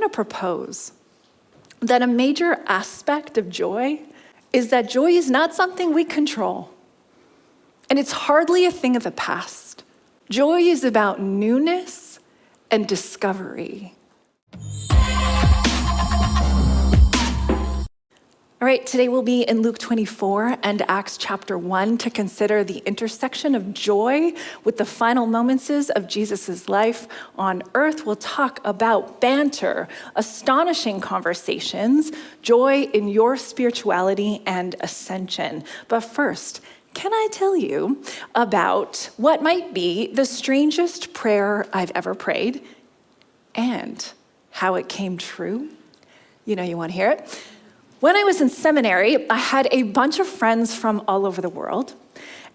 to propose that a major aspect of joy is that joy is not something we control. And it's hardly a thing of the past. Joy is about newness and discovery. All right, today we'll be in Luke 24 and Acts chapter 1 to consider the intersection of joy with the final moments of Jesus' life on earth. We'll talk about banter, astonishing conversations, joy in your spirituality, and ascension. But first, can I tell you about what might be the strangest prayer I've ever prayed and how it came true? You know you want to hear it? When I was in seminary, I had a bunch of friends from all over the world,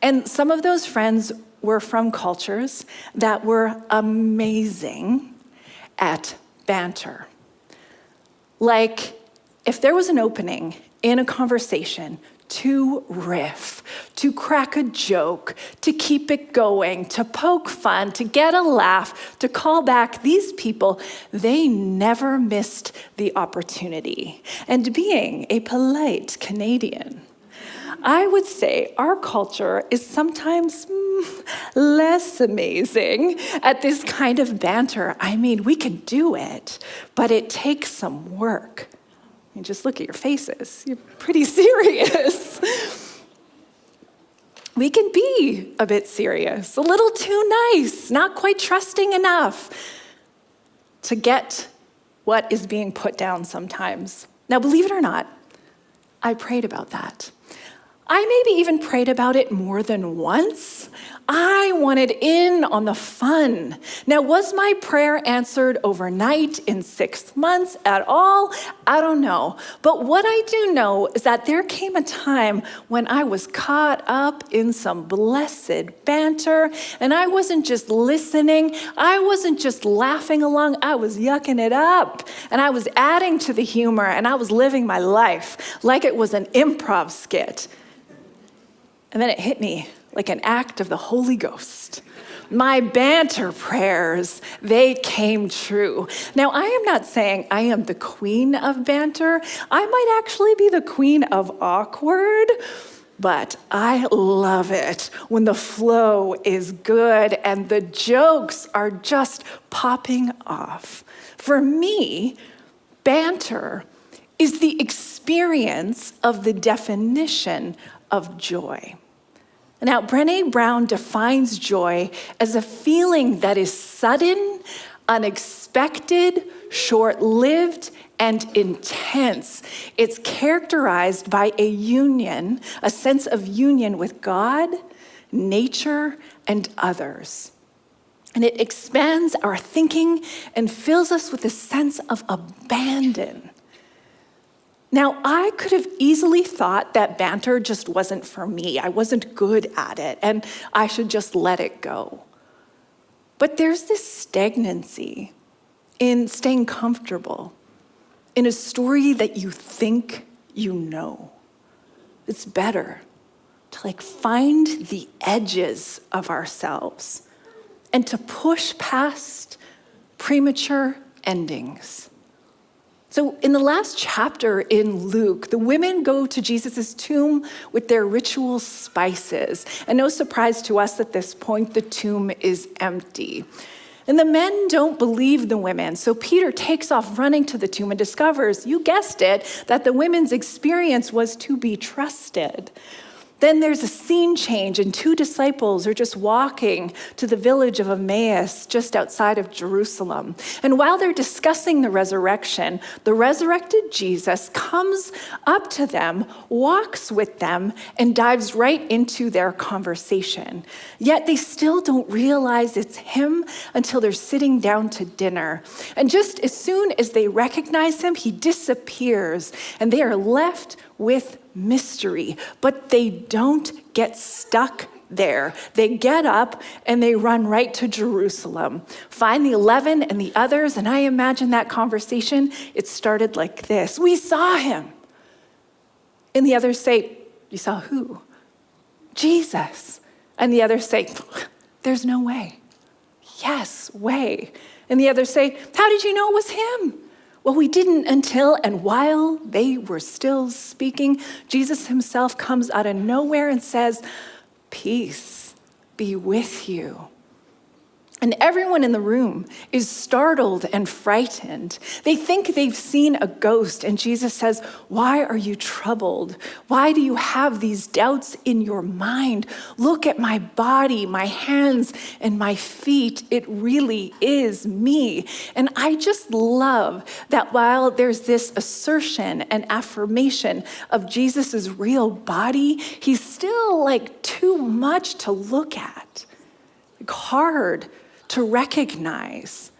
and some of those friends were from cultures that were amazing at banter. Like, if there was an opening in a conversation to riff, to crack a joke, to keep it going, to poke fun, to get a laugh, to call back, these people, they never missed the opportunity. And being a polite Canadian, I would say our culture is sometimes less amazing at this kind of banter. I mean, we can do it, but it takes some work. I mean, just look at your faces. You're pretty serious. We can be a bit serious, a little too nice, not quite trusting enough to get what is being put down sometimes. Now, believe it or not, I prayed about that. I maybe even prayed about it more than once. I wanted in on the fun. Now, was my prayer answered overnight in 6 months at all? I don't know. But what I do know is that there came a time when I was caught up in some blessed banter, and I wasn't just listening, I wasn't just laughing along, I was yucking it up, and I was adding to the humor, and I was living my life like it was an improv skit. And then it hit me like an act of the Holy Ghost. My banter prayers, they came true. Now, I am not saying I am the queen of banter. I might actually be the queen of awkward, but I love it when the flow is good and the jokes are just popping off. For me, banter is the experience of the definition of joy. Now, Brené Brown defines joy as a feeling that is sudden, unexpected, short-lived, and intense. It's characterized by a union, a sense of union with God, nature, and others. And it expands our thinking and fills us with a sense of abandon. Now, I could have easily thought that banter just wasn't for me. I wasn't good at it, and I should just let it go. But there's this stagnancy in staying comfortable in a story that you think you know. It's better to find the edges of ourselves and to push past premature endings. So in the last chapter in Luke, the women go to Jesus' tomb with their ritual spices. And no surprise to us at this point, the tomb is empty. And the men don't believe the women. So Peter takes off running to the tomb and discovers, you guessed it, that the women's experience was to be trusted. Then there's a scene change, and 2 disciples are just walking to the village of Emmaus, just outside of Jerusalem. And while they're discussing the resurrection, the resurrected Jesus comes up to them, walks with them, and dives right into their conversation. Yet they still don't realize it's him until they're sitting down to dinner. And just as soon as they recognize him, he disappears, and they are left with mystery, but they don't get stuck there. They get up and they run right to Jerusalem, find the 11 and the others, and I imagine that conversation, it started like this. We saw him. And the others say, you saw who? Jesus. And the others say, there's no way. Yes, way. And the others say, how did you know it was him? Well, we didn't until, and while they were still speaking, Jesus himself comes out of nowhere and says, "Peace be with you." And everyone in the room is startled and frightened. They think they've seen a ghost, and Jesus says, "Why are you troubled? Why do you have these doubts in your mind? Look at my body, my hands, and my feet. It really is me." And I just love that while there's this assertion and affirmation of Jesus's real body, he's still like too much to look at, like hard to recognize.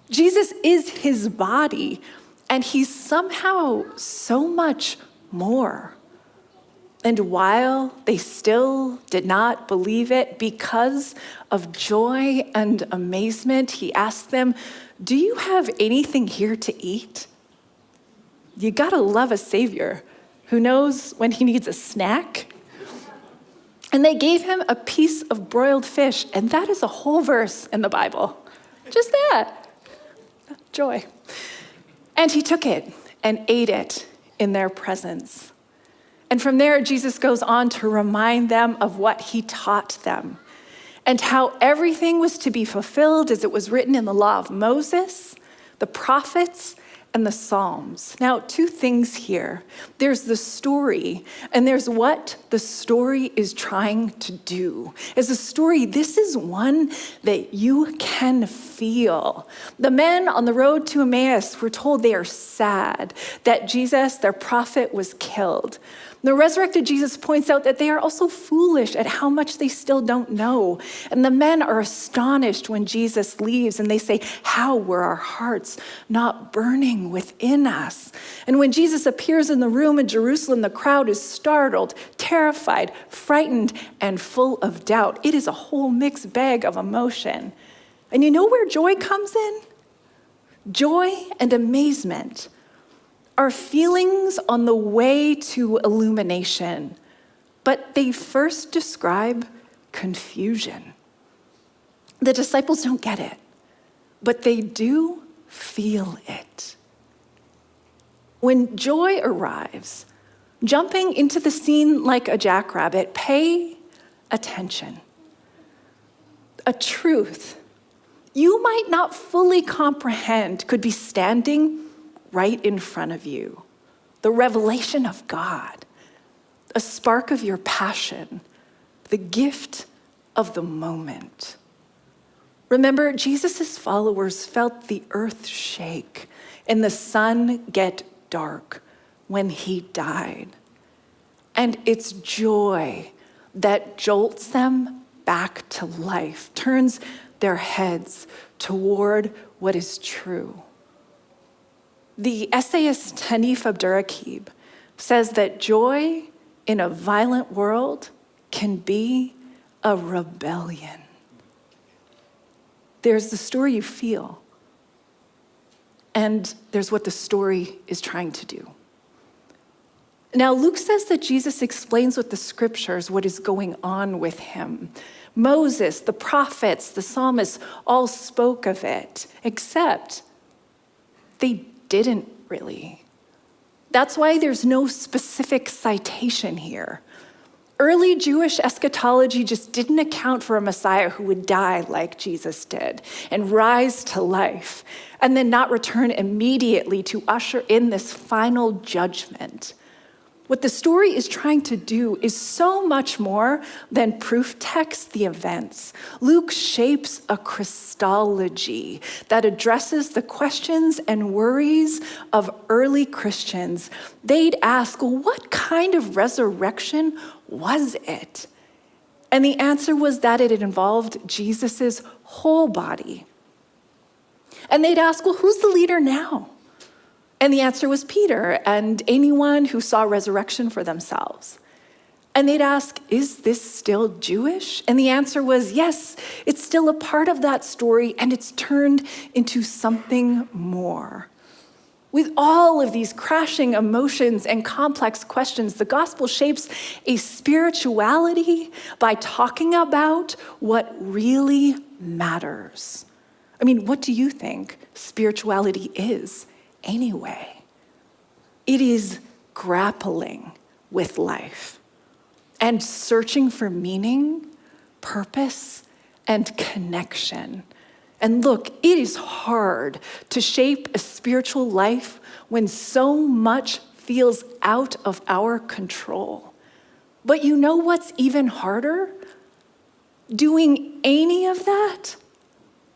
Jesus is his body, and he's somehow so much more. And while they still did not believe it, because of joy and amazement, he asked them, "Do you have anything here to eat?" You gotta love a savior who knows when he needs a snack. And they gave him a piece of broiled fish, and that is a whole verse in the Bible. Just that. Joy. And he took it and ate it in their presence. And from there, Jesus goes on to remind them of what he taught them and how everything was to be fulfilled as it was written in the law of Moses, the prophets, and the Psalms. Now, two things here. There's the story, and there's what the story is trying to do. As a story, this is one that you can feel. The men on the road to Emmaus were told they are sad that Jesus, their prophet, was killed. The resurrected Jesus points out that they are also foolish at how much they still don't know. And the men are astonished when Jesus leaves, and they say, "How were our hearts not burning within us?" And when Jesus appears in the room in Jerusalem, the crowd is startled, terrified, frightened, and full of doubt. It is a whole mixed bag of emotion. And you know where joy comes in? Joy and amazement are feelings on the way to illumination, but they first describe confusion. The disciples don't get it, but they do feel it. When joy arrives, jumping into the scene like a jackrabbit, pay attention. A truth you might not fully comprehend could be standing right in front of you. The revelation of God, a spark of your passion, the gift of the moment. Remember, Jesus' followers felt the earth shake and the sun get dark when he died. And it's joy that jolts them back to life, turns their heads toward what is true. The essayist Hanif Abdurraqib says that joy in a violent world can be a rebellion. There's the story you feel, and there's what the story is trying to do. Now, Luke says that Jesus explains with the scriptures what is going on with him. Moses, the prophets, the psalmists all spoke of it, except they didn't really. That's why there's no specific citation here. Early Jewish eschatology just didn't account for a Messiah who would die like Jesus did and rise to life and then not return immediately to usher in this final judgment. What the story is trying to do is so much more than proof text the events. Luke shapes a Christology that addresses the questions and worries of early Christians. They'd ask, well, what kind of resurrection was it? And the answer was that it involved Jesus's whole body. And they'd ask, well, who's the leader now? And the answer was Peter and anyone who saw resurrection for themselves. And they'd ask, is this still Jewish? And the answer was, yes, it's still a part of that story, and it's turned into something more. With all of these crashing emotions and complex questions, the gospel shapes a spirituality by talking about what really matters. I mean, what do you think spirituality is anyway. It is grappling with life and searching for meaning, purpose, and connection. And look, it is hard to shape a spiritual life when so much feels out of our control. But you know what's even harder? Doing any of that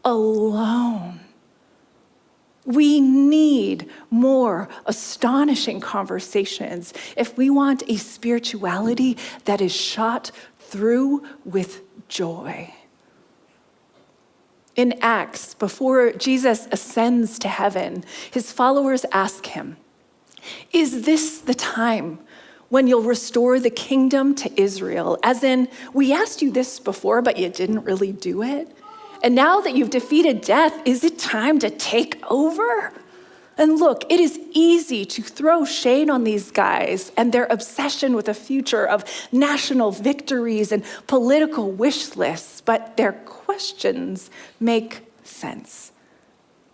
alone. We need more astonishing conversations if we want a spirituality that is shot through with joy. In Acts, before Jesus ascends to heaven, his followers ask him, "Is this the time when you'll restore the kingdom to Israel?" As in, we asked you this before, but you didn't really do it. And now that you've defeated death, is it time to take over? And look, it is easy to throw shade on these guys and their obsession with a future of national victories and political wish lists, but their questions make sense.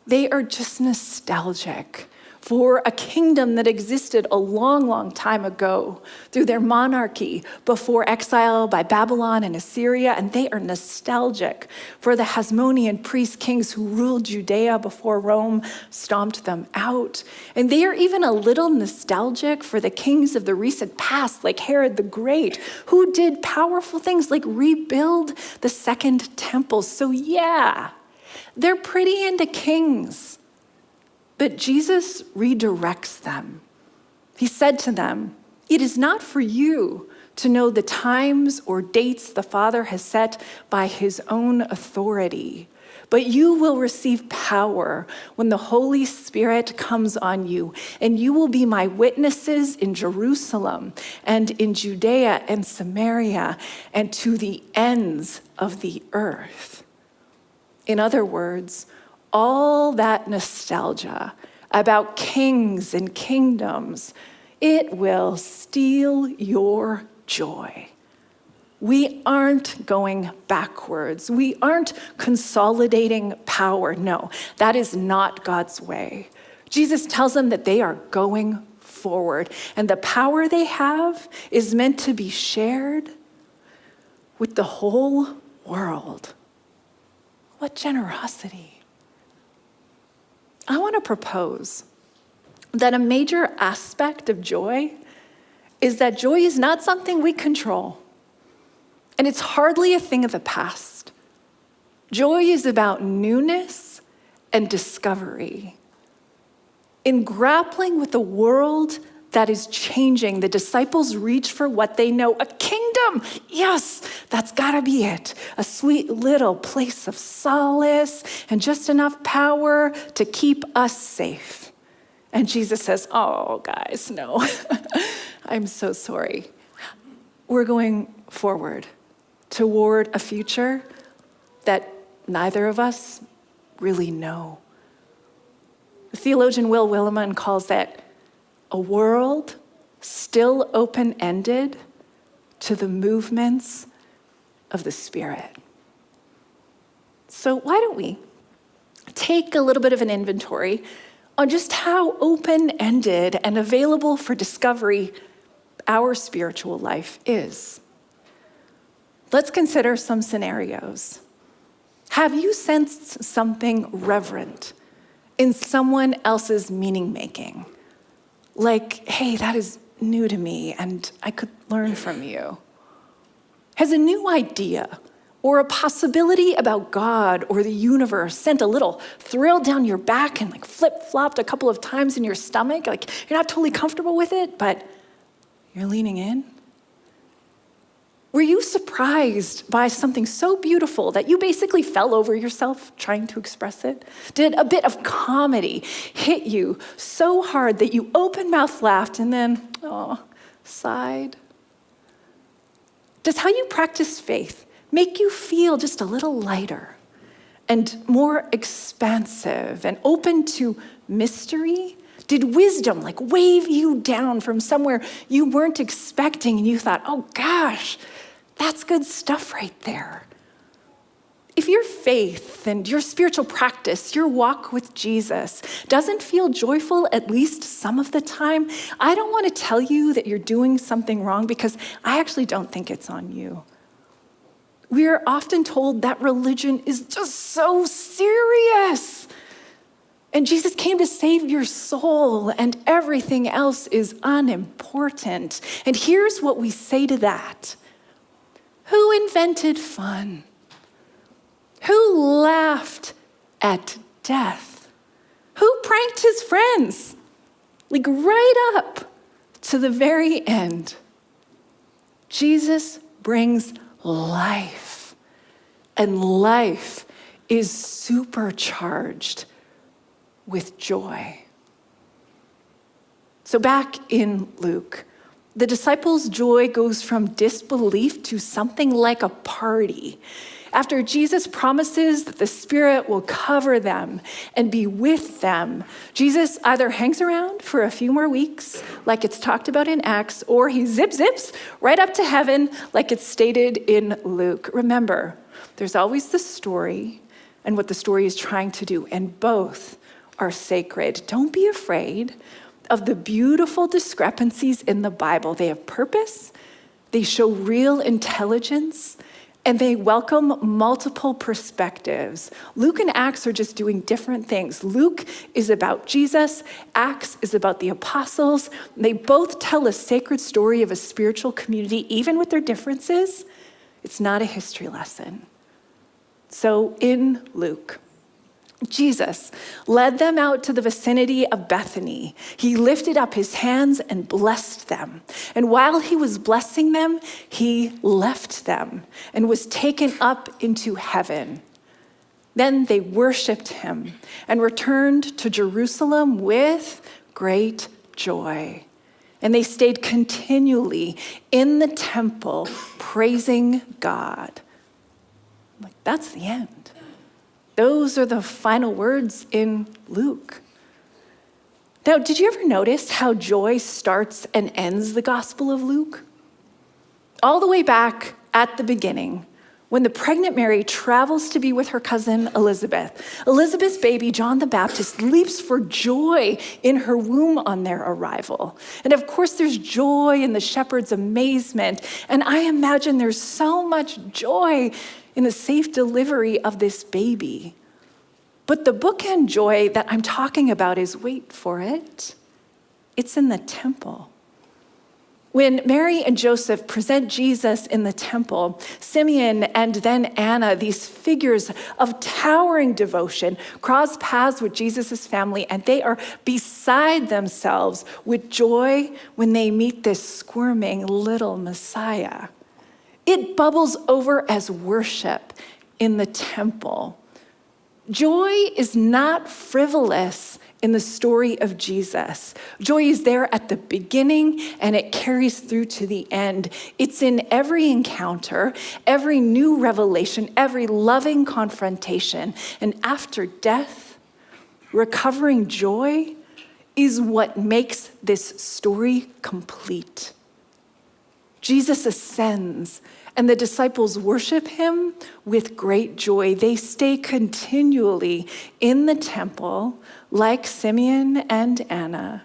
They are just nostalgic for a kingdom that existed a long, long time ago through their monarchy before exile by Babylon and Assyria, and they are nostalgic for the Hasmonean priest kings who ruled Judea before Rome stomped them out. And they are even a little nostalgic for the kings of the recent past, like Herod the Great, who did powerful things like rebuild the Second Temple. So yeah, they're pretty into kings. But Jesus redirects them. He said to them, "It is not for you to know the times or dates the Father has set by his own authority, but you will receive power when the Holy Spirit comes on you, and you will be my witnesses in Jerusalem and in Judea and Samaria and to the ends of the earth." In other words, all that nostalgia about kings and kingdoms, it will steal your joy. We aren't going backwards. We aren't consolidating power. No, that is not God's way. Jesus tells them that they are going forward, and the power they have is meant to be shared with the whole world. What generosity. I want to propose that a major aspect of joy is that joy is not something we control, and it's hardly a thing of the past. Joy is about newness and discovery. In grappling with the world that is changing, the disciples reach for what they know, a kingdom. Yes, that's gotta be it. A sweet little place of solace and just enough power to keep us safe. And Jesus says, "Oh, guys, no, I'm so sorry. We're going forward toward a future that neither of us really know." The theologian Will Willimon calls that a world still open-ended to the movements of the Spirit. So why don't we take a little bit of an inventory on just how open-ended and available for discovery our spiritual life is. Let's consider some scenarios. Have you sensed something reverent in someone else's meaning-making? Like, hey, that is new to me and I could learn from you. Has a new idea or a possibility about God or the universe sent a little thrill down your back and like flip-flopped a couple of times in your stomach? Like you're not totally comfortable with it, but you're leaning in? Were you surprised by something so beautiful that you basically fell over yourself trying to express it? Did a bit of comedy hit you so hard that you open-mouthed laughed and then, sighed? Does how you practice faith make you feel just a little lighter and more expansive and open to mystery? Did wisdom like wave you down from somewhere you weren't expecting and you thought, oh gosh, that's good stuff right there? If your faith and your spiritual practice, your walk with Jesus doesn't feel joyful at least some of the time, I don't want to tell you that you're doing something wrong because I actually don't think it's on you. We are often told that religion is just so serious. And Jesus came to save your soul, and everything else is unimportant. And here's what we say to that. Who invented fun? Who laughed at death? Who pranked his friends? Like right up to the very end. Jesus brings life, and life is supercharged with joy. So back in Luke, the disciples' joy goes from disbelief to something like a party. After Jesus promises that the Spirit will cover them and be with them, Jesus either hangs around for a few more weeks, like it's talked about in Acts, or he zips right up to heaven, like it's stated in Luke. Remember, there's always the story and what the story is trying to do, and both are sacred. Don't be afraid of the beautiful discrepancies in the Bible. They have purpose, they show real intelligence, and they welcome multiple perspectives. Luke and Acts are just doing different things. Luke is about Jesus, Acts is about the apostles. They both tell a sacred story of a spiritual community, even with their differences. It's not a history lesson. So in Luke, Jesus led them out to the vicinity of Bethany. He lifted up his hands and blessed them. And while he was blessing them, he left them and was taken up into heaven. Then they worshiped him and returned to Jerusalem with great joy. And they stayed continually in the temple praising God. Like, that's the end. Those are the final words in Luke. Now, did you ever notice how joy starts and ends the Gospel of Luke? All the way back at the beginning, when the pregnant Mary travels to be with her cousin Elizabeth, Elizabeth's baby, John the Baptist, leaps for joy in her womb on their arrival. And of course, there's joy in the shepherd's amazement. And I imagine there's so much joy in the safe delivery of this baby. But the bookend joy that I'm talking about is, wait for it, it's in the temple. When Mary and Joseph present Jesus in the temple, Simeon and then Anna, these figures of towering devotion, cross paths with Jesus' family, and they are beside themselves with joy when they meet this squirming little Messiah. It bubbles over as worship in the temple. Joy is not frivolous in the story of Jesus. Joy is there at the beginning and it carries through to the end. It's in every encounter, every new revelation, every loving confrontation. And after death, recovering joy is what makes this story complete. Jesus ascends, and the disciples worship him with great joy. They stay continually in the temple, like Simeon and Anna,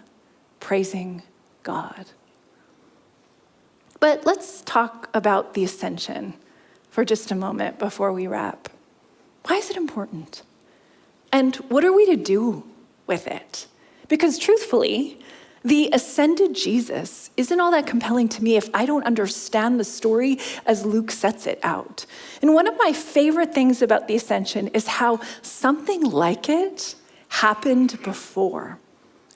praising God. But let's talk about the Ascension for just a moment before we wrap. Why is it important? And what are we to do with it? Because truthfully, the ascended Jesus isn't all that compelling to me if I don't understand the story as Luke sets it out. And one of my favorite things about the Ascension is how something like it happened before.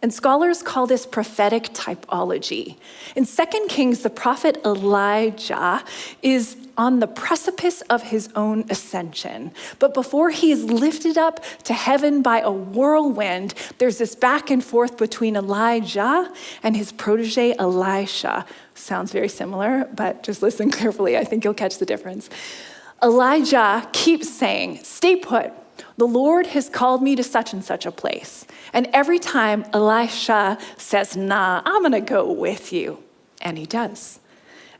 And scholars call this prophetic typology. In 2 Kings, the prophet Elijah is on the precipice of his own ascension. But before he is lifted up to heaven by a whirlwind, there's this back and forth between Elijah and his protege Elisha. Sounds very similar, but just listen carefully. I think you'll catch the difference. Elijah keeps saying, "Stay put. The Lord has called me to such and such a place." And every time Elisha says, "Nah, I'm gonna go with you." And he does.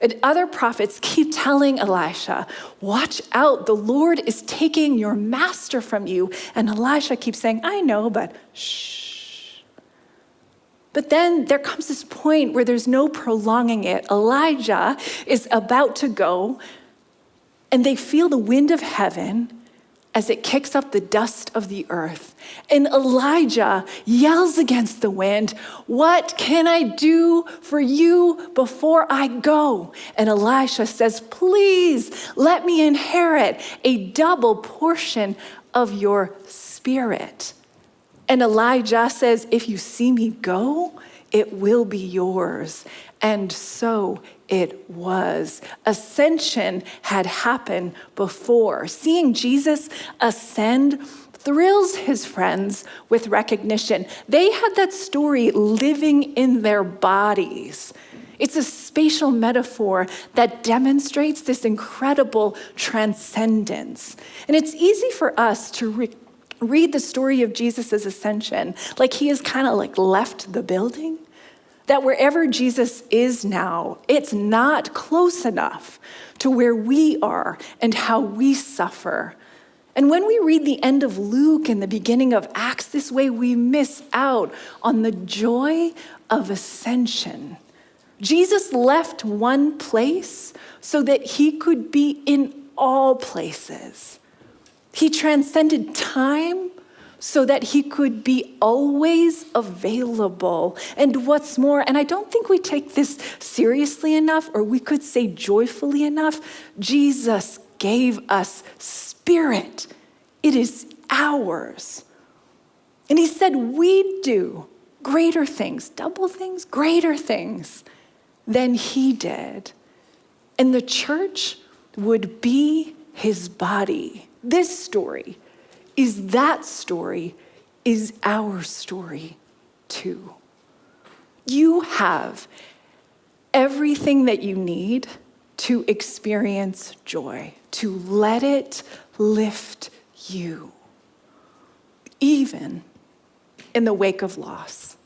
And other prophets keep telling Elisha, watch out, the Lord is taking your master from you. And Elisha keeps saying, I know, but shh. But then there comes this point where there's no prolonging it. Elijah is about to go, and they feel the wind of heaven as it kicks up the dust of the earth. And Elijah yells against the wind, what can I do for you before I go? And Elisha says, please let me inherit a double portion of your spirit. And Elijah says, if you see me go, it will be yours. And so it was. Ascension had happened before. Seeing Jesus ascend thrills his friends with recognition. They had that story living in their bodies. It's a spatial metaphor that demonstrates this incredible transcendence. And it's easy for us to read the story of Jesus' ascension like he has kind of like left the building. That wherever Jesus is now, it's not close enough to where we are and how we suffer. And when we read the end of Luke and the beginning of Acts this way, we miss out on the joy of ascension. Jesus left one place so that he could be in all places. He transcended time so that he could be always available. And what's more, and I don't think we take this seriously enough, or we could say joyfully enough, Jesus gave us spirit. It is ours. And he said we'd do greater things, double things, greater things than he did. And the church would be his body. This story is that story, is our story too. You have everything that you need to experience joy, to let it lift you, even in the wake of loss,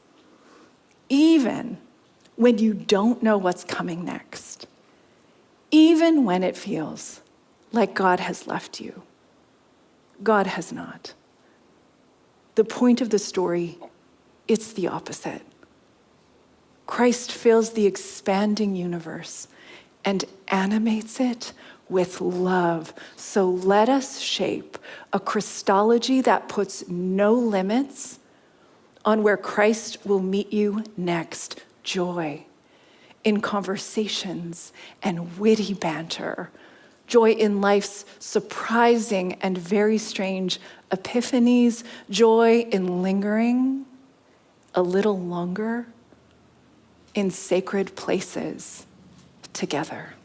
even when you don't know what's coming next, even when it feels like God has left you. God has not. The point of the story, it's the opposite. Christ fills the expanding universe and animates it with love. So let us shape a Christology that puts no limits on where Christ will meet you next. Joy in conversations and witty banter. Joy in life's surprising and very strange epiphanies. Joy in lingering a little longer in sacred places together.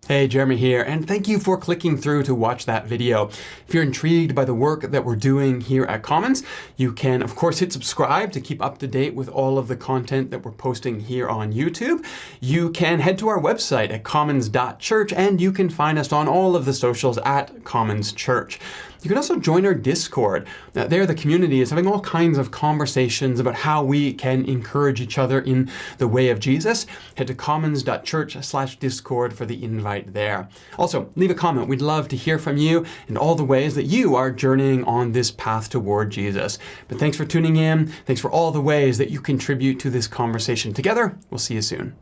Hey, Jeremy here, and thank you for clicking through to watch that video. If you're intrigued by the work that we're doing here at Commons, you can, of course, hit subscribe to keep up to date with all of the content that we're posting here on YouTube. You can head to our website at commons.church, and you can find us on all of the socials at Commons Church. You can also join our Discord. There, the community is having all kinds of conversations about how we can encourage each other in the way of Jesus. Head to commons.church/Discord for the invite there. Also, leave a comment. We'd love to hear from you and all the ways that you are journeying on this path toward Jesus. But thanks for tuning in. Thanks for all the ways that you contribute to this conversation. Together, we'll see you soon.